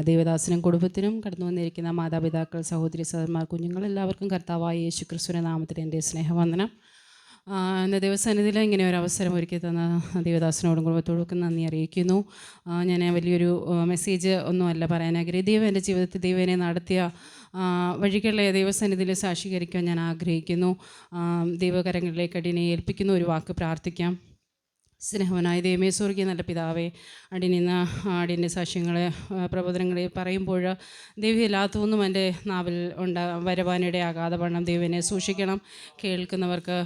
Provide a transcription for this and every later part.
ദേവദാസനും കുടുംബത്തിനും കടന്നു വന്നിരിക്കുന്ന മാതാപിതാക്കൾ, സഹോദരി സഹോദരന്മാർ, കുഞ്ഞുങ്ങളെല്ലാവർക്കും കർത്താവായ യേശു ക്രിസ്തുവിന്റെ നാമത്തിൽ എൻ്റെ സ്നേഹവന്ദനം. ഇന്ന് ദൈവസന്നിധിയിൽ ഇങ്ങനെ ഒരു അവസരം ഒരുക്കി തന്ന ദേവദാസനോടും കുടുംബത്തോടും നന്ദി അറിയിക്കുന്നു. ഞാൻ വലിയൊരു മെസ്സേജ് ഒന്നുമല്ല പറയാൻ ആഗ്രഹിക്കുന്നത്. ദൈവം എൻ്റെ ജീവിതത്തിൽ ദൈവനെ നടത്തിയ വഴികളെ ദൈവസന്നിധിയിൽ സാക്ഷീകരിക്കാൻ ഞാൻ ആഗ്രഹിക്കുന്നു. ദൈവകരങ്ങളിലേക്ക് അടിയനെ ഏൽപ്പിക്കുന്ന ഒരു വാക്ക് പ്രാർത്ഥിക്കാം. സ്നേഹവനായ ദൈവമേ, സ്വർഗീയ നല്ല പിതാവേ, അടിനിന്ന് അടിയൻ്റെ സാക്ഷ്യങ്ങളെ പ്രബോധനങ്ങളെ പറയുമ്പോൾ ദൈവമില്ലാത്തതൊന്നും എൻ്റെ നാവിൽ വരുവാനിടയാകാതെ വണ്ണം ദൈവനെ സൂക്ഷിക്കണം. കേൾക്കുന്നവർക്ക്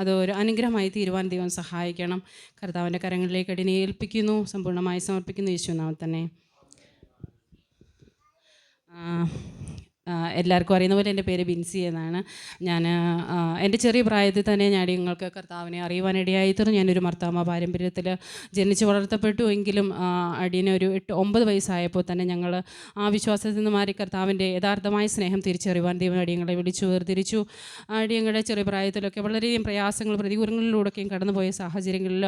അത് ഒരു അനുഗ്രഹമായി തീരുവാൻ ദൈവം സഹായിക്കണം. കർത്താവിൻ്റെ കരങ്ങളിലേക്ക് അടിനെ ഏൽപ്പിക്കുന്നു, സമ്പൂർണ്ണമായി സമർപ്പിക്കുന്നു യേശുനാമത്തിൽ തന്നെ. എല്ലാവർക്കും അറിയുന്ന പോലെ എൻ്റെ പേര് ബിൻസി എന്നാണ്. ഞാൻ എൻ്റെ ചെറിയ പ്രായത്തിൽ തന്നെ ഞാൻ നിങ്ങൾക്ക് കർത്താവിനെ അറിയുവാനിടയായിത്തീർന്നു. ഞാനൊരു മർത്താമ പാരമ്പര്യത്തിൽ ജനിച്ച് വളർത്തപ്പെട്ടു. എങ്കിലും അടിയനെ ഒരു 8-9 വയസ്സായപ്പോൾ തന്നെ ഞങ്ങൾ ആ വിശ്വാസത്തിൽ നിന്ന് മാറി കർത്താവിൻ്റെ യഥാർത്ഥമായ സ്നേഹം തിരിച്ചറിയുവാൻ ദൈവം അടിയങ്ങളെ വിളിച്ചു വേർതിരിച്ചു. അടിയങ്ങളുടെ ചെറിയ പ്രായത്തിലൊക്കെ വളരെയധികം പ്രയാസങ്ങൾ പ്രതികൂലങ്ങളിലൂടെയൊക്കെയും കടന്നുപോയ സാഹചര്യങ്ങളിൽ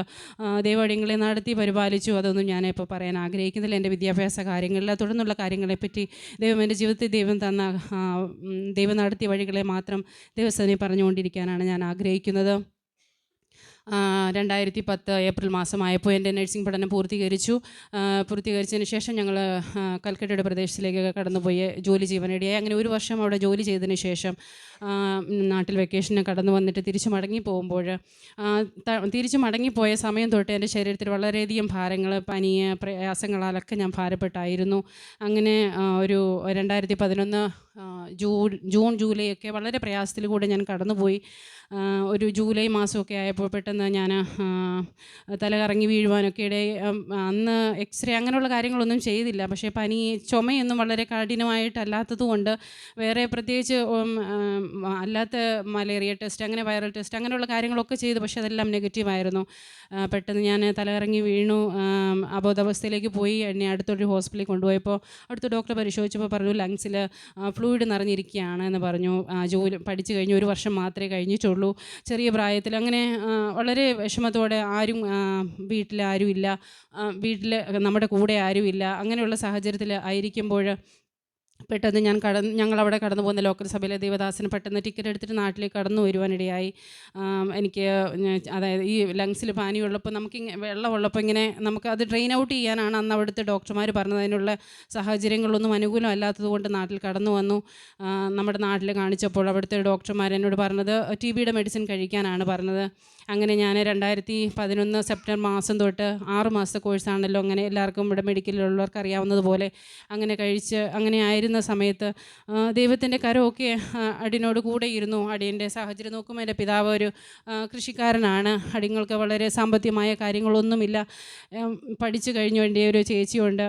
ദൈവം അടിയങ്ങളെ നടത്തി പരിപാലിച്ചു. അതൊന്നും ഞാനിപ്പോൾ പറയാൻ ആഗ്രഹിക്കുന്നില്ല. എൻ്റെ വിദ്യാഭ്യാസ കാര്യങ്ങളിൽ തുടർന്നുള്ള കാര്യങ്ങളെപ്പറ്റി ദൈവം എൻ്റെ ജീവിതത്തിൽ ദൈവം നടത്തിയ വഴികളെ മാത്രം ദൈവസന്നിധിയിൽ പറഞ്ഞുകൊണ്ടിരിക്കാനാണ് ഞാൻ ആഗ്രഹിക്കുന്നത്. 2010 ഏപ്രിൽ മാസമായപ്പോൾ എൻ്റെ നഴ്സിംഗ് പഠനം പൂർത്തീകരിച്ചതിന് ശേഷം ഞങ്ങൾ കൽക്കട്ടയുടെ പ്രദേശത്തിലേക്ക് കടന്നുപോയി ജോലി ചെയ്യാനിടയായി. അങ്ങനെ ഒരു വർഷം അവിടെ ജോലി ചെയ്തതിന് ശേഷം നാട്ടിൽ വെക്കേഷന് കടന്നു വന്നിട്ട് തിരിച്ചു മടങ്ങിപ്പോയ സമയം തൊട്ട് എൻ്റെ ശരീരത്തിൽ വളരെയധികം ഭാരങ്ങൾ, പനി, പ്രയാസങ്ങളാലൊക്കെ ഞാൻ ഭാരപ്പെട്ടായിരുന്നു. അങ്ങനെ ഒരു 2011 ജൂൺ ജൂലൈ ഒക്കെ വളരെ പ്രയാസത്തിൽ കൂടെ ഞാൻ കടന്നുപോയി. ഒരു ജൂലൈ മാസമൊക്കെ ആയപ്പോൾ പെട്ടെന്ന് ഞാൻ തലകറങ്ങി വീഴുവാനൊക്കെ ഇടയിൽ. അന്ന് എക്സ്റേ അങ്ങനെയുള്ള കാര്യങ്ങളൊന്നും ചെയ്തില്ല. പക്ഷേ ചുമയൊന്നും വളരെ കഠിനമായിട്ടല്ലാത്തതുകൊണ്ട് വേറെ പ്രത്യേകിച്ച് അല്ലാത്ത മലേറിയ ടെസ്റ്റ്, അങ്ങനെ വൈറൽ ടെസ്റ്റ്, അങ്ങനെയുള്ള കാര്യങ്ങളൊക്കെ ചെയ്തു. പക്ഷേ അതെല്ലാം നെഗറ്റീവായിരുന്നു. പെട്ടെന്ന് ഞാൻ തലകറങ്ങി വീണു, അബോധാവസ്ഥയിലേക്ക് പോയി. എന്നെ അടുത്തൊരു ഹോസ്പിറ്റലിൽ കൊണ്ടുപോയപ്പോൾ അവിടുത്തെ ഡോക്ടർ പരിശോധിച്ചപ്പോൾ പറഞ്ഞു ലങ്സിൽ ഫ്ലൂയിഡ് നിറഞ്ഞിരിക്കുകയാണ് എന്ന് പറഞ്ഞു. ജോലി പഠിച്ചു കഴിഞ്ഞ് 1 വർഷം മാത്രമേ കഴിഞ്ഞിട്ടുള്ളൂ, ചെറിയ പ്രായത്തിൽ. അങ്ങനെ വളരെ വിഷമത്തോടെ വീട്ടിൽ ആരുമില്ല, വീട്ടിൽ നമ്മുടെ കൂടെ ആരുമില്ല, അങ്ങനെയുള്ള സാഹചര്യത്തിൽ ആയിരിക്കുമ്പോൾ പെട്ടെന്ന് ഞങ്ങളവിടെ കടന്നു പോകുന്ന ലോക്കൽ സഭയിലെ ദേവദാസന് പെട്ടെന്ന് ടിക്കറ്റ് എടുത്തിട്ട് നാട്ടിലേക്ക് കടന്നു വരുവാനിടയായി. എനിക്ക് അതായത് ഈ ലങ്സിൽ പാനിയുള്ളപ്പോൾ വെള്ളമുള്ളപ്പോൾ ഇങ്ങനെ നമുക്ക് അത് ഡ്രെയിൻ ഔട്ട് ചെയ്യാനാണ് അന്ന് അവിടുത്തെ ഡോക്ടർമാർ പറഞ്ഞത്. അതിനുള്ള സാഹചര്യങ്ങളൊന്നും അനുകൂലമല്ലാത്തത് കൊണ്ട് നാട്ടിൽ കടന്നു വന്നു. നമ്മുടെ നാട്ടിൽ കാണിച്ചപ്പോൾ അവിടുത്തെ ഡോക്ടർമാർ എന്നോട് പറഞ്ഞത് TB മെഡിസിൻ കഴിക്കാനാണ് പറഞ്ഞത്. അങ്ങനെ ഞാൻ 2011 സെപ്റ്റംബർ മാസം തൊട്ട് 6 മാസത്തെ കോഴ്സാണല്ലോ, അങ്ങനെ എല്ലാവർക്കും ഇവിടെ മെഡിക്കലിലുള്ളവർക്ക് അറിയാവുന്നതുപോലെ അങ്ങനെ ആയിരുന്ന സമയത്ത് ദൈവത്തിൻ്റെ കരമൊക്കെ അടിയനോട് കൂടെ ഇരുന്നു. അടിയൻ്റെ സാഹചര്യം നോക്കുമ്പോൾ എൻ്റെ പിതാവ് ഒരു കൃഷിക്കാരനാണ്. അടിയങ്ങൾക്ക് വളരെ സാമ്പത്തികമായ കാര്യങ്ങളൊന്നുമില്ല. പഠിച്ചു കഴിഞ്ഞു. എൻ്റെ ഒരു ചേച്ചിയുണ്ട്,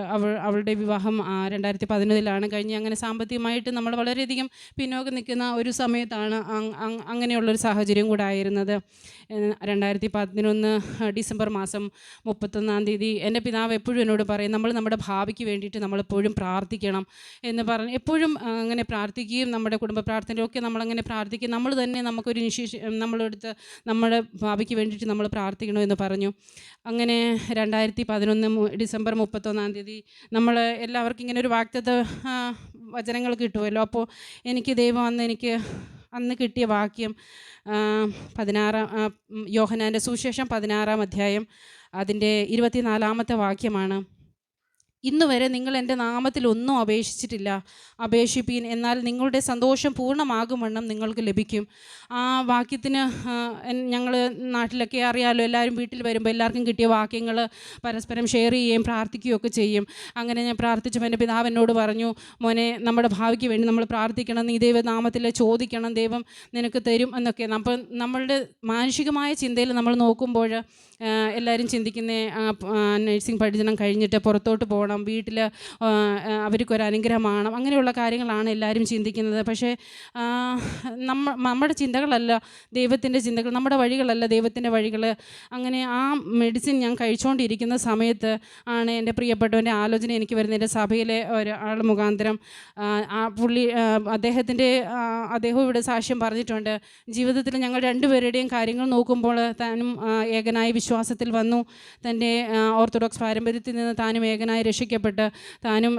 അവളുടെ വിവാഹം 2011 കഴിഞ്ഞ്. അങ്ങനെ സാമ്പത്തികമായിട്ട് നമ്മൾ വളരെയധികം പിന്നോക്കം നിൽക്കുന്ന ഒരു സമയത്താണ് അങ്ങനെയുള്ളൊരു സാഹചര്യം കൂടെ ആയിരുന്നത്. 2011 ഡിസംബർ മാസം 31-ാം തീയതി എൻ്റെ പിതാവ് എപ്പോഴും എന്നോട് പറയും, നമ്മൾ നമ്മുടെ ഭാവിക്ക് വേണ്ടിയിട്ട് നമ്മളെപ്പോഴും പ്രാർത്ഥിക്കണം എന്ന് പറഞ്ഞ് എപ്പോഴും അങ്ങനെ പ്രാർത്ഥിക്കുകയും നമ്മുടെ കുടുംബ പ്രാർത്ഥനയൊക്കെ നമ്മളങ്ങനെ പ്രാർത്ഥിക്കും. നമ്മൾ തന്നെ നമുക്കൊരു നമ്മളെടുത്ത് നമ്മുടെ ഭാവിക്ക് വേണ്ടിയിട്ട് നമ്മൾ പ്രാർത്ഥിക്കണമെന്ന് പറഞ്ഞു. അങ്ങനെ 2011 ഡിസംബർ 31-ാം തീയതി നമ്മൾ എല്ലാവർക്കും ഇങ്ങനെ ഒരു വാഗ്ദത്ത വചനങ്ങൾ കിട്ടുമല്ലോ. അപ്പോൾ എനിക്ക് ദൈവം അന്ന് കിട്ടിയ വാക്യം യോഹന്നാൻ്റെ സുവിശേഷം 16-ാം അധ്യായം അതിൻ്റെ 24-ാമത്തെ വാക്യമാണ്. ഇന്ന് വരെ നിങ്ങൾ എൻ്റെ നാമത്തിൽ ഒന്നും അപേക്ഷിച്ചിട്ടില്ല, അപേക്ഷിപ്പീൻ, എന്നാൽ നിങ്ങളുടെ സന്തോഷം പൂർണ്ണമാകും വണ്ണം നിങ്ങൾക്ക് ലഭിക്കും. ആ വാക്യത്തിന് ഞങ്ങൾ നാട്ടിലൊക്കെ അറിയാമല്ലോ, എല്ലാവരും വീട്ടിൽ വരുമ്പോൾ എല്ലാവർക്കും കിട്ടിയ വാക്യങ്ങൾ പരസ്പരം ഷെയർ ചെയ്യുകയും പ്രാർത്ഥിക്കുകയും ഒക്കെ ചെയ്യും. അങ്ങനെ ഞാൻ പ്രാർത്ഥിച്ചപ്പോൾ എൻ്റെ പിതാവ് എന്നോട് പറഞ്ഞു, മോനെ, നമ്മുടെ ഭാവിക്ക് വേണ്ടി നമ്മൾ പ്രാർത്ഥിക്കണം, നീ ദൈവനാമത്തിൽ ചോദിക്കണം, ദൈവം നിനക്ക് തരും എന്നൊക്കെ. അപ്പോൾ നമ്മളുടെ മാനുഷികമായ ചിന്തയിൽ നമ്മൾ നോക്കുമ്പോൾ എല്ലാവരും ചിന്തിക്കുന്ന നഴ്സിംഗ് പഠനം കഴിഞ്ഞിട്ട് പുറത്തോട്ട് പോകണം, വീട്ടിൽ അവർക്കൊരു അനുഗ്രഹമാണ്, അങ്ങനെയുള്ള കാര്യങ്ങളാണ് എല്ലാവരും ചിന്തിക്കുന്നത്. പക്ഷേ നമ്മുടെ ചിന്തകളല്ല ദൈവത്തിൻ്റെ ചിന്തകൾ, നമ്മുടെ വഴികളല്ല ദൈവത്തിൻ്റെ വഴികൾ. അങ്ങനെ ആ മെഡിസിൻ ഞാൻ കഴിച്ചുകൊണ്ടിരിക്കുന്ന സമയത്ത് ആണ് എൻ്റെ പ്രിയപ്പെട്ടവൻ്റെ ആലോചന എനിക്ക് വരുന്നത്. എൻ്റെ സഭയിലെ ഒരാൾ മുഖാന്തരം അദ്ദേഹം ഇവിടെ സാക്ഷ്യം പറഞ്ഞിട്ടുണ്ട്. ജീവിതത്തിൽ ഞങ്ങൾ രണ്ടുപേരുടെയും കാര്യങ്ങൾ നോക്കുമ്പോൾ താനും ഏകനായ വിശ്വാസത്തിൽ വന്നു. തൻ്റെ ഓർത്തഡോക്സ് പാരമ്പര്യത്തിൽ നിന്ന് താനും ഏകനായി രക്ഷിക്കപ്പെട്ട് താനും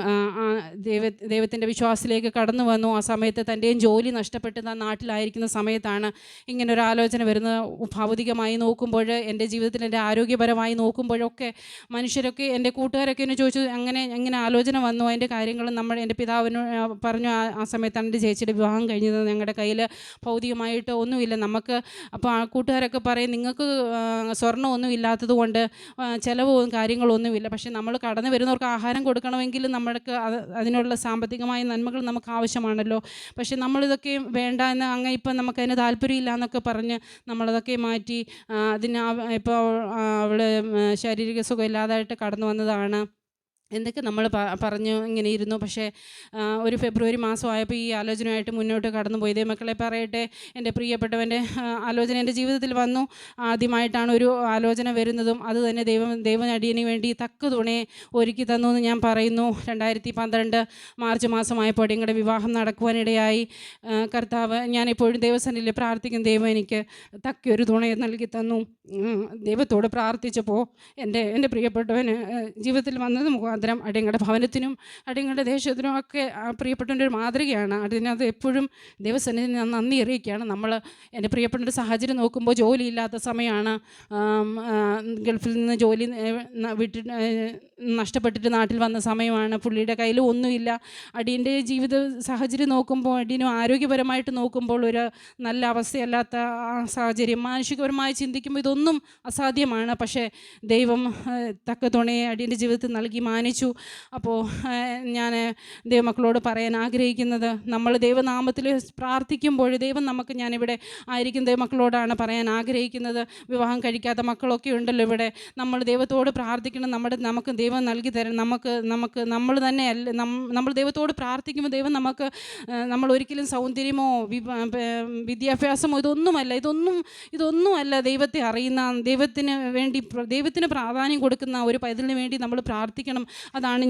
ദൈവത്തിൻ്റെ വിശ്വാസത്തിലേക്ക് കടന്നു വന്നു. ആ സമയത്ത് തൻ്റെയും ജോലി നഷ്ടപ്പെട്ട് താൻ നാട്ടിലായിരിക്കുന്ന സമയത്താണ് ഇങ്ങനൊരു ആലോചന വരുന്നത്. ഭൗതികമായി നോക്കുമ്പോൾ, എൻ്റെ ജീവിതത്തിൽ എൻ്റെ ആരോഗ്യപരമായി നോക്കുമ്പോഴൊക്കെ മനുഷ്യരൊക്കെ, എൻ്റെ കൂട്ടുകാരൊക്കെ എന്നെ ചോദിച്ചു എങ്ങനെ ആലോചന വന്നു, അതിൻ്റെ കാര്യങ്ങളും എൻ്റെ പിതാവിന് പറഞ്ഞു. ആ സമയത്താണ് എൻ്റെ ചേച്ചിയുടെ വിവാഹം കഴിഞ്ഞത്. ഞങ്ങളുടെ കയ്യിൽ ഭൗതികമായിട്ട് ഒന്നുമില്ല. നമുക്ക് അപ്പോൾ ആ കൂട്ടുകാരൊക്കെ പറയും, നിങ്ങൾക്ക് സ്വർണ്ണമൊന്നും ഇല്ലാത്തത് കൊണ്ട് ചിലവും കാര്യങ്ങളൊന്നുമില്ല. പക്ഷേ നമ്മൾ കടന്നു വരുന്നവർക്ക് ആഹാരം കൊടുക്കണമെങ്കിൽ നമ്മൾക്ക് അതിനുള്ള സാമ്പത്തികമായ നന്മകൾ നമുക്ക് ആവശ്യമാണല്ലോ. പക്ഷേ നമ്മളിതൊക്കെ വേണ്ട എന്ന് ഇപ്പം നമുക്കതിന് താല്പര്യമില്ല എന്നൊക്കെ പറഞ്ഞ് നമ്മളതൊക്കെ മാറ്റി ഇപ്പോൾ അവൾ ശാരീരിക സുഖമില്ലാതായിട്ട് കടന്നു വന്നതാണ്. എന്തൊക്കെ നമ്മൾ പറഞ്ഞു ഇങ്ങനെ ഇരുന്നു. പക്ഷേ ഒരു ഫെബ്രുവരി മാസമായപ്പോൾ ഈ ആലോചനയായിട്ട് മുന്നോട്ട് കടന്നുപോയി. മക്കളെ പറയട്ടെ, എൻ്റെ പ്രിയപ്പെട്ടവൻ്റെ ആലോചന എൻ്റെ ജീവിതത്തിൽ വന്നു. ആദ്യമായിട്ടാണ് ഒരു ആലോചന വരുന്നതും അത് തന്നെ ദൈവനടിയന് വേണ്ടി തക്ക തുണയെ ഒരുക്കി തന്നു എന്ന് ഞാൻ പറയുന്നു. 2012 മാർച്ച് മാസമായപ്പോൾ ഞങ്ങളുടെ വിവാഹം നടക്കുവാനിടയായി. കർത്താവ്, ഞാനെപ്പോഴും ദൈവസന്നിധിയിൽ പ്രാർത്ഥിക്കും, ദൈവം എനിക്ക് തക്കൊരു തുണയെ നൽകി തന്നു. ദൈവത്തോട് പ്രാർത്ഥിച്ചപ്പോൾ എൻ്റെ പ്രിയപ്പെട്ടവന് ജീവിതത്തിൽ വന്നത് അടിയങ്ങളുടെ ഭവനത്തിനും അടിയങ്ങളുടെ ദേശത്തിനും ഒക്കെ പ്രിയപ്പെട്ടവൻ്റെ ഒരു മാതൃകയാണ്. അതിനകത്ത് എപ്പോഴും ദൈവസന്നിധിയിൽ ഞാൻ നന്ദി അറിയിക്കുകയാണ്. എൻ്റെ പ്രിയപ്പെട്ട സാഹചര്യം നോക്കുമ്പോൾ ജോലിയില്ലാത്ത സമയമാണ്. ഗൾഫിൽ നിന്ന് ജോലി നഷ്ടപ്പെട്ടിട്ട് നാട്ടിൽ വന്ന സമയമാണ്. പുള്ളിയുടെ കയ്യിൽ ഒന്നുമില്ല. അടിയൻ്റെ ജീവിത സാഹചര്യം നോക്കുമ്പോൾ, അടിയനും ആരോഗ്യപരമായിട്ട് നോക്കുമ്പോൾ ഒരു നല്ല അവസ്ഥയല്ലാത്ത ആ സാഹചര്യം, മാനസികപരമായി ചിന്തിക്കുമ്പോൾ ഇതൊന്നും അസാധ്യമാണ്. പക്ഷേ ദൈവം തക്ക തുണയെ അടിയൻ്റെ ജീവിതത്തിൽ നൽകി മാനിച്ചു. അപ്പോൾ ഞാൻ ദൈവമക്കളോട് പറയാൻ ആഗ്രഹിക്കുന്നത്, നമ്മൾ ദൈവനാമത്തിൽ പ്രാർത്ഥിക്കുമ്പോൾ ദൈവം നമുക്ക്, ഞാനിവിടെ ആയിരിക്കും ദൈവമക്കളോടാണ് പറയാൻ ആഗ്രഹിക്കുന്നത്. വിവാഹം കഴിക്കാത്ത മക്കളൊക്കെ ഉണ്ടല്ലോ ഇവിടെ. നമ്മൾ ദൈവത്തോട് പ്രാർത്ഥിക്കണം. നമുക്ക് ദൈവം നൽകി തരണം. നമ്മൾ തന്നെ നമ്മൾ ദൈവത്തോട് പ്രാർത്ഥിക്കുമ്പോൾ ദൈവം നമുക്ക്, നമ്മൾ ഒരിക്കലും സൗന്ദര്യമോ വിദ്യാഭ്യാസമോ ഇതൊന്നുമല്ല ദൈവത്തെ അറിയുന്ന, ദൈവത്തിന് പ്രാധാന്യം കൊടുക്കുന്ന ഒരു പൈതലിന് വേണ്ടി നമ്മൾ പ്രാർത്ഥിക്കണം. അതാണ്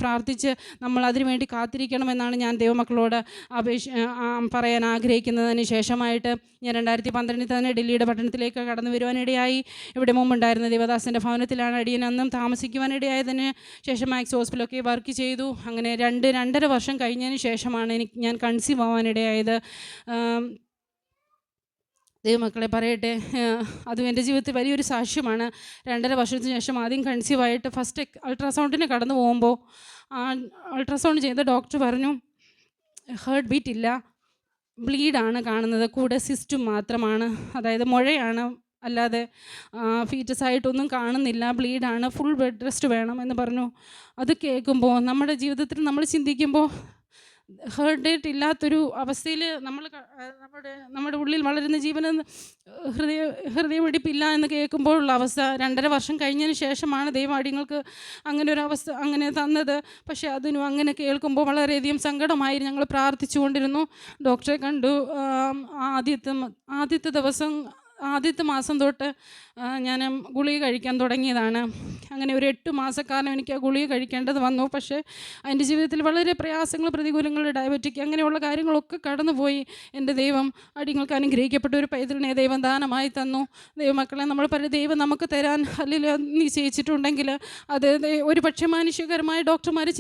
പ്രാർത്ഥിച്ച് നമ്മൾ അതിനു വേണ്ടി കാത്തിരിക്കണമെന്നാണ് ഞാൻ ദൈവമക്കളോട് പറയാൻ ആഗ്രഹിക്കുന്നതിന് ശേഷമായിട്ട് ഞാൻ 2012 തന്നെ ഡൽഹിയുടെ പട്ടണത്തിലേക്ക് കടന്നു വരുവാനിടയായി. ഇവിടെ മുമ്പുണ്ടായിരുന്ന ദേവദാസിൻ്റെ ഭവനത്തിലാണ് അടിയൻ അന്നും താമസിക്കുവാനിടയായതിന് ശേഷം മാക്സ് ഹോസ്പിറ്റലൊക്കെ വർക്ക് ചെയ്തു. അങ്ങനെ 2.5 വർഷം കഴിഞ്ഞതിന് ശേഷമാണ് ഞാൻ കൺസീവ് ആവാനിടയായത്. ദൈവമക്കളെ പറയട്ടെ, അതും എൻ്റെ ജീവിതത്തിൽ വലിയൊരു സാക്ഷ്യമാണ്. 2.5 വർഷത്തിന് ശേഷം ആദ്യം കൺസീവായിട്ട് ഫസ്റ്റ് അൾട്രാസൗണ്ടിന് കടന്നു പോകുമ്പോൾ അൾട്രാസൗണ്ട് ചെയ്ത ഡോക്ടർ പറഞ്ഞു, ഹേർട്ട് ബീറ്റ് ഇല്ല, ബ്ലീഡാണ് കാണുന്നത്, കൂടെ സിസ്റ്റും മാത്രമാണ്, അതായത് മുഴയാണ്, അല്ലാതെ ഫീറ്റസായിട്ടൊന്നും കാണുന്നില്ല, ബ്ലീഡാണ്, ഫുൾ ബെഡ് റെസ്റ്റ് വേണം എന്ന് പറഞ്ഞു. അത് കേൾക്കുമ്പോൾ നമ്മുടെ ജീവിതത്തിൽ നമ്മൾ ചിന്തിക്കുമ്പോൾ ഹേർട്ട് റേറ്റ് ഇല്ലാത്തൊരു അവസ്ഥയിൽ നമ്മുടെ ഉള്ളിൽ വളരുന്ന ജീവന് ഹൃദയമിടിപ്പില്ല എന്ന് കേൾക്കുമ്പോഴുള്ള അവസ്ഥ. 2.5 വർഷം കഴിഞ്ഞതിന് ശേഷമാണ് ദൈവാടിങ്ങൾക്ക് അങ്ങനെ ഒരു അവസ്ഥ അങ്ങനെ തന്നത്. പക്ഷേ അതിനും അങ്ങനെ കേൾക്കുമ്പോൾ വളരെയധികം സങ്കടമായി. ഞങ്ങൾ പ്രാർത്ഥിച്ചുകൊണ്ടിരുന്നു. ഡോക്ടറെ കണ്ടു. ആദ്യത്തെ മാസം തൊട്ട് ഞാൻ ഗുളിക കഴിക്കാൻ തുടങ്ങിയതാണ്. അങ്ങനെ ഒരു 8 മാസക്കാലം എനിക്ക് ആ ഗുളിക കഴിക്കേണ്ടത് വന്നു. പക്ഷേ എൻ്റെ ജീവിതത്തിൽ വളരെ പ്രയാസങ്ങൾ, പ്രതികൂലങ്ങൾ, ഡയബറ്റിക് അങ്ങനെയുള്ള കാര്യങ്ങളൊക്കെ കടന്നുപോയി. എൻ്റെ ദൈവം അടിങ്ങൾക്ക് അനുഗ്രഹിക്കപ്പെട്ട ഒരു പൈതലിനെ ദൈവം ദാനമായി തന്നു. ദൈവമക്കളെ, നമ്മൾ ദൈവം നമുക്ക് തരാൻ അല്ലെങ്കിൽ നിശ്ചയിച്ചിട്ടുണ്ടെങ്കിൽ അത് ഒരു പക്ഷേ മാനുഷികരമായ ഡോക്ടർമാർ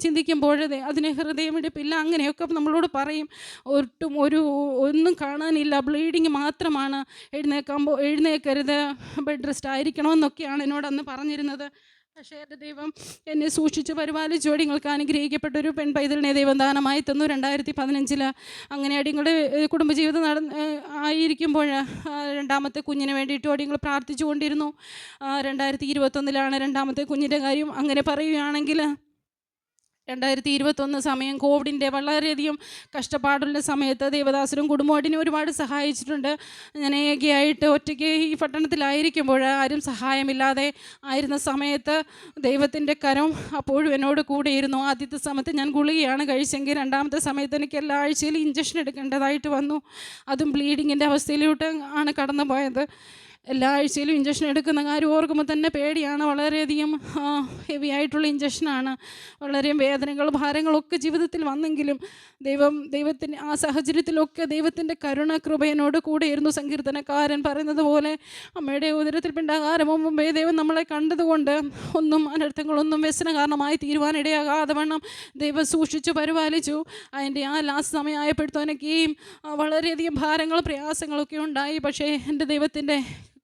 ചിന്തിക്കുമ്പോൾ അതിന് ഹൃദയമിടിപ്പില്ല അങ്ങനെയൊക്കെ നമ്മളോട് പറയും. ഒന്നും കാണാനില്ല, ബ്ലീഡിങ് മാത്രമാണ്, എഴുന്നേക്കരുത്, ബെഡ് റെസ്റ്റ് ആയിരിക്കണമെന്നൊക്കെയാണ് എന്നോട് അന്ന് പറഞ്ഞിരുന്നത്. പക്ഷേ എൻ്റെ ദൈവം എന്നെ സൂക്ഷിച്ച് പരിപാലിച്ചു. അടിങ്ങൾക്ക് അനുഗ്രഹിക്കപ്പെട്ട ഒരു പെൺ പൈതലിനെ ദൈവം ദാനമായി തന്നു 2015. അങ്ങനെ അടിങ്ങളുടെ കുടുംബജീവിതം ആയിരിക്കുമ്പോൾ രണ്ടാമത്തെ കുഞ്ഞിന് വേണ്ടിയിട്ട് അടിങ്ങൾ പ്രാർത്ഥിച്ചു കൊണ്ടിരുന്നു. 2021 രണ്ടാമത്തെ കുഞ്ഞിൻ്റെ കാര്യം അങ്ങനെ പറയുകയാണെങ്കിൽ 2021 സമയം കോവിഡിൻ്റെ വളരെയധികം കഷ്ടപ്പാടുള്ള സമയത്ത് ദേവദാസരും കുടുംബാടിനും ഒരുപാട് സഹായിച്ചിട്ടുണ്ട്. ഞാൻ ഏകയായിട്ട് ഒറ്റയ്ക്ക് ഈ പട്ടണത്തിലായിരിക്കുമ്പോൾ ആരും സഹായമില്ലാതെ ആയിരുന്ന സമയത്ത് ദൈവത്തിൻ്റെ കരം അപ്പോഴും എന്നോട് കൂടെയിരുന്നു. ആദ്യത്തെ സമയത്ത് ഞാൻ ഗുളികയാണ് കഴിച്ചെങ്കിൽ രണ്ടാമത്തെ സമയത്ത് എനിക്ക് എല്ലാ ആഴ്ചയിലും ഇഞ്ചക്ഷൻ എടുക്കേണ്ടതായിട്ട് വന്നു. അതും ബ്ലീഡിങ്ങിൻ്റെ അവസ്ഥയിലോട്ട് ആണ് കടന്നു പോയത്. എല്ലാ ആഴ്ചയിലും ഇഞ്ചക്ഷൻ എടുക്കുന്ന കാര്യം ഓർക്കുമ്പോൾ തന്നെ പേടിയാണ്. വളരെയധികം ഹെവി ആയിട്ടുള്ള ഇഞ്ചക്ഷനാണ്. വളരെ വേദനകളും ഭാരങ്ങളൊക്കെ ജീവിതത്തിൽ വന്നെങ്കിലും ദൈവത്തിൻ്റെ ആ സാഹചര്യത്തിലൊക്കെ ദൈവത്തിൻ്റെ കരുണ കൃപയനോട് കൂടെയിരുന്നു. സങ്കീർത്തനക്കാരൻ പറയുന്നത് പോലെ അമ്മയുടെ ഉദരത്തിൽ പിണ്ടാകാരം മുമ്പേ ദൈവം നമ്മളെ കണ്ടതുകൊണ്ട് ഒന്നും അനർത്ഥങ്ങളൊന്നും വ്യസന കാരണമായി തീരുവാനിടയാകാതെ വണ്ണം ദൈവം സൂക്ഷിച്ചു പരിപാലിച്ചു. അതിൻ്റെ ആ ലാസ്റ്റ് സമയമായപ്പോഴത്തേനൊക്കെയും വളരെയധികം ഭാരങ്ങളും പ്രയാസങ്ങളൊക്കെ ഉണ്ടായി. പക്ഷേ എൻ്റെ ദൈവത്തിൻ്റെ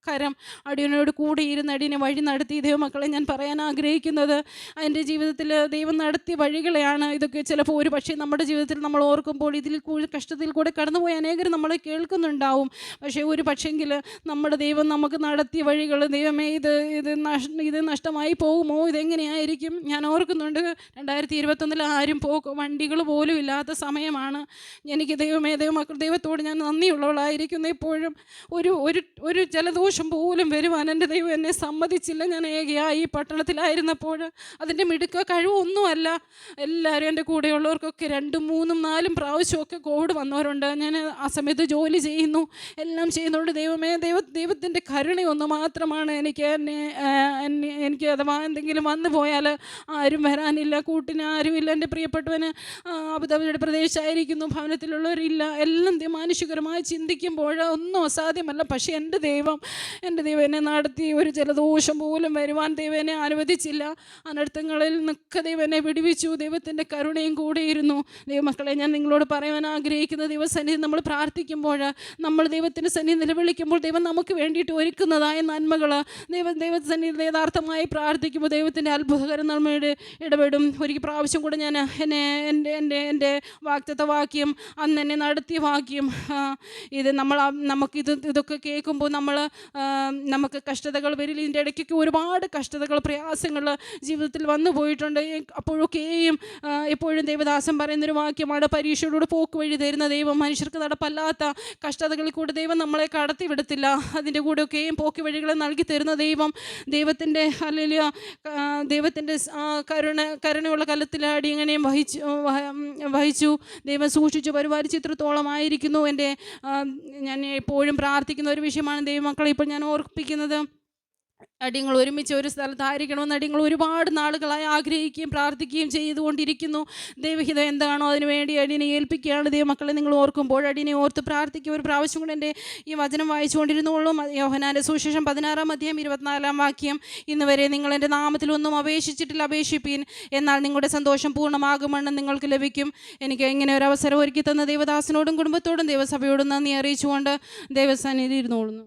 കരം അടിയനോട് കൂടി ഇരുന്ന് അടിയനെ വഴി നടത്തി. ദൈവമക്കളെ, ഞാൻ പറയാൻ ആഗ്രഹിക്കുന്നത് എൻ്റെ ജീവിതത്തിൽ ദൈവം നടത്തിയ വഴികളെയാണ് ഇതൊക്കെ. ചിലപ്പോൾ ഒരു പക്ഷേ നമ്മുടെ ജീവിതത്തിൽ നമ്മൾ ഓർക്കുമ്പോൾ ഇതിൽ കഷ്ടത്തിൽ കൂടെ കടന്നുപോയി അനേകർ നമ്മളെ കേൾക്കുന്നുണ്ടാവും. പക്ഷേ ഒരു പക്ഷെങ്കിൽ നമ്മുടെ ദൈവം നമുക്ക് നടത്തിയ വഴികൾ, ദൈവമേ ഇത് നഷ്ടമായി പോകുമോ, ഇതെങ്ങനെയായിരിക്കും? ഞാൻ ഓർക്കുന്നുണ്ട് 2021 ആരും വണ്ടികൾ പോലും ഇല്ലാത്ത സമയമാണ്. എനിക്ക് ദൈവത്തോട് ഞാൻ നന്ദിയുള്ളവളായിരിക്കുന്നു എപ്പോഴും. ഒരു ജലദോഷം പോലും വരുവാൻ എൻ്റെ ദൈവം എന്നെ സമ്മതിച്ചില്ല. ഞാൻ ഏകയായി ഈ പട്ടണത്തിലായിരുന്നപ്പോൾ. അതിൻ്റെ മിടുക്ക കഴിവൊന്നുമല്ല. എല്ലാവരും എൻ്റെ കൂടെയുള്ളവർക്കൊക്കെ 2, 3, 4 പ്രാവശ്യമൊക്കെ കോവിഡ് വന്നവരുണ്ട്. ഞാൻ ആ സമയത്ത് ജോലി ചെയ്യുന്നു, എല്ലാം ചെയ്യുന്നുണ്ട്. ദൈവത്തിൻ്റെ കരുണയൊന്ന് മാത്രമാണ് എനിക്ക് അഥവാ എന്തെങ്കിലും വന്നു പോയാൽ ആരും വരാനില്ല, കൂട്ടിന് ആരുമില്ല. എൻ്റെ പ്രിയപ്പെട്ടവന് അബുദാബിയുടെ പ്രദേശമായിരിക്കുന്നു, ഭവനത്തിലുള്ളവരില്ല. എല്ലാം മാനുഷികരമായി ചിന്തിക്കുമ്പോൾ ഒന്നും അസാധ്യമല്ല. പക്ഷേ എൻ്റെ ദൈവം എന്നെ നടത്തി. ഒരു ജലദോഷം പോലും വരുവാൻ ദൈവം എന്നെ അനുവദിച്ചില്ല. അനർത്ഥങ്ങളിൽ നിന്നൊക്കെ ദൈവം എന്നെ വിടുവിച്ചു. ദൈവത്തിൻ്റെ കരുണയും കൂടെയിരുന്നു. ദൈവമക്കളെ, ഞാൻ നിങ്ങളോട് പറയാൻ ആഗ്രഹിക്കുന്ന, ദൈവസന്നിധി നമ്മൾ പ്രാർത്ഥിക്കുമ്പോൾ, നമ്മൾ ദൈവത്തിൻ്റെ സന്നിധി നിലവിളിക്കുമ്പോൾ ദൈവം നമുക്ക് വേണ്ടിയിട്ട് ഒരുക്കുന്നതായ നന്മകൾ ദൈവസന്നിധി യഥാർത്ഥമായി പ്രാർത്ഥിക്കുമ്പോൾ ദൈവത്തിൻ്റെ അത്ഭുതകരം നമ്മളുടെ ഇടപെടും. ഒരു പ്രാവശ്യം കൂടെ ഞാൻ എൻ്റെ വാക്തത്വവാക്യം, അന്ന് എന്നെ നടത്തിയ വാക്യം, ഇതൊക്കെ കേൾക്കുമ്പോൾ നമുക്ക് കഷ്ടതകൾ വരില്ല. ഇതിൻ്റെ ഇടയ്ക്കൊക്കെ ഒരുപാട് കഷ്ടതകൾ, പ്രയാസങ്ങൾ ജീവിതത്തിൽ വന്നു പോയിട്ടുണ്ട്. അപ്പോഴൊക്കെയും എപ്പോഴും ദൈവദാസൻ പറയുന്നൊരു വാക്യമാണ്, പരീക്ഷയോട് പോക്ക് വഴി തരുന്ന ദൈവം മനുഷ്യർക്ക് നടപ്പല്ലാത്ത കഷ്ടതകളിൽ കൂടെ ദൈവം നമ്മളെ കടത്തിവിടത്തില്ല. അതിൻ്റെ കൂടെയൊക്കെയും പോക്ക് വഴികളെ നൽകി തരുന്ന ദൈവത്തിൻ്റെ കരുണയുള്ള കലത്തിലാടി ഇങ്ങനെയും വഹിച്ചു ദൈവം സൂക്ഷിച്ചു പരിപാലിച്ച് ഇത്രത്തോളമായിരിക്കുന്നു. ഞാൻ എപ്പോഴും പ്രാർത്ഥിക്കുന്ന ഒരു വിഷയമാണ് ദൈവമക്കളെ. ഇപ്പോൾ ഞാൻ ഓർപ്പിക്കുന്നത്, അടിയങ്ങൾ ഒരുമിച്ച് ഒരു സ്ഥലത്തായിരിക്കണമെന്ന് അടിയങ്ങൾ ഒരുപാട് നാളുകളായി ആഗ്രഹിക്കുകയും പ്രാർത്ഥിക്കുകയും ചെയ്തുകൊണ്ടിരിക്കുന്നു. ദൈവഹിതം എന്താണോ അതിനുവേണ്ടി അടിയനെ ഏൽപ്പിക്കുകയാണ്. ദൈവമക്കളെ, നിങ്ങൾ ഓർക്കുമ്പോൾ അടിയനെ ഓർത്ത് പ്രാർത്ഥിക്കുക. ഒരു പ്രാവശ്യം കൂടെ എൻ്റെ ഈ വചനം വായിച്ചുകൊണ്ടിരുന്നോളൂ. യോഹന്നാൻ്റെ സുവിശേഷം 16-ാം അധ്യായം 24-ാം വാക്യം. ഇന്ന് വരെ നിങ്ങൾ എൻ്റെ നാമത്തിലൊന്നും അപേക്ഷിച്ചിട്ടില്ല, അപേക്ഷിപ്പീൻ, എന്നാൽ നിങ്ങളുടെ സന്തോഷം പൂർണ്ണമാകുമെന്ന് നിങ്ങൾക്ക് ലഭിക്കും. എനിക്ക് ഇങ്ങനെ ഒരു അവസരം ഒരുക്കി തന്ന ദൈവദാസനോടും കുടുംബത്തോടും ദൈവസഭയോടും നന്ദി അറിയിച്ചുകൊണ്ട് ദൈവസന്നിധിയിൽ ഇരുന്നോളുന്നു.